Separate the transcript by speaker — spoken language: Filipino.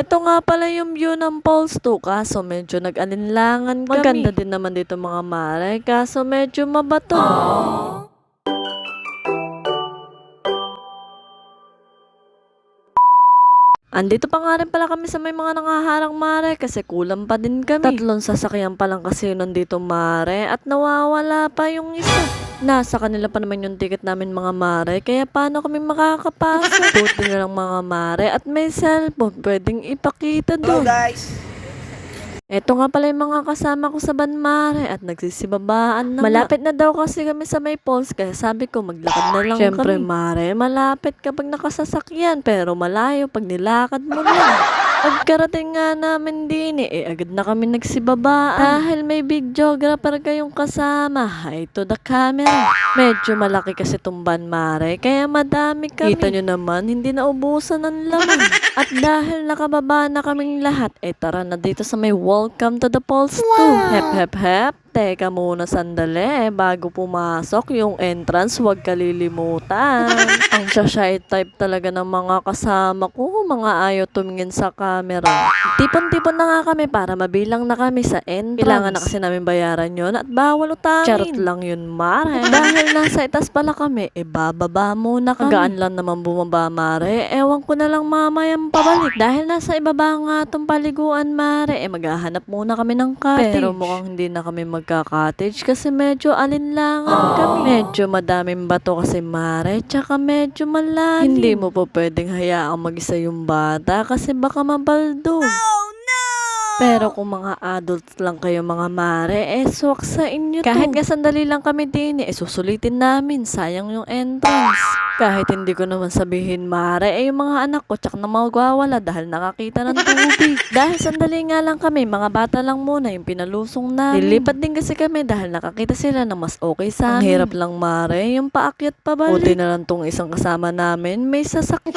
Speaker 1: Eto nga pala yung view ng Falls 2 kaso medyo nag-alinlangan kami. Maganda din naman dito mga mare kaso medyo mabato. Andito pa nga rin pala kami sa may mga nangaharang mare kasi kulang pa din kami. 3 sasakyan pa lang kasi yun nandito mare at nawawala pa yung isa. Nasa kanila pa naman yung ticket namin mga mare kaya paano kami makakapasok? Buti na lang mga mare at may cellphone pwedeng ipakita doon.
Speaker 2: Hello guys!
Speaker 1: Eto nga pala yung mga kasama ko sa Banmare at nagsisibabaan na malapit na daw kasi kami sa may falls kaya sabi ko maglakad na lang Siyempre, kami. Mare, malapit kapag nakasasakyan pero malayo pag nilakad mo lang. Pagkarating nga namin din agad na kami nagsibabaan. Dahil may videographer kayong kasama, hi to the camera. Medyo malaki kasi itong Banmare, kaya madami kami. Kita nyo naman, hindi naubusan ng laman. At dahil nakababa na kaming lahat, tara na dito sa may Welcome to the Falls 2. Hep hep hep. Teka muna sandali, bago pumasok yung entrance, huwag kalilimutan. Ang shy type talaga ng mga kasama ko, mga ayaw tumingin sa camera. Tipon-tipon na nga kami para mabilang na kami sa entrance. Kailangan na kasi namin bayaran yun at bawal utangin. Charot lang yun, mare. Dahil nasa itas pala kami, bababa muna kami. Gaan lang naman bumaba, mare. Ewan ko na lang mamayang pabalik. Dahil nasa ibaba nga itong paliguan, mare, maghahanap muna kami ng cottage. Pero mukhang hindi na kami magka-cottage kasi medyo alinlangan kami. Medyo madaming bato kasi mare, tsaka medyo malalim. Hindi mo po pwedeng hayaang mag-isa yung bata kasi baka mabaldo. Pero kung mga adults lang kayo mga mare, swak sa inyo to. Kahit nga sandali lang kami din, susulitin namin. Sayang yung entrance. Kahit hindi ko naman sabihin mare, yung mga anak ko tsak na magwawala dahil nakakita ng tubig. Dahil sandali nga lang kami, mga bata lang muna yung pinalusong namin. Nilipat din kasi kami dahil nakakita sila na mas okay sa amin. Ang hirap lang mare, yung paakyat pabalik. Buti na lang tong isang kasama namin, may sasakyan.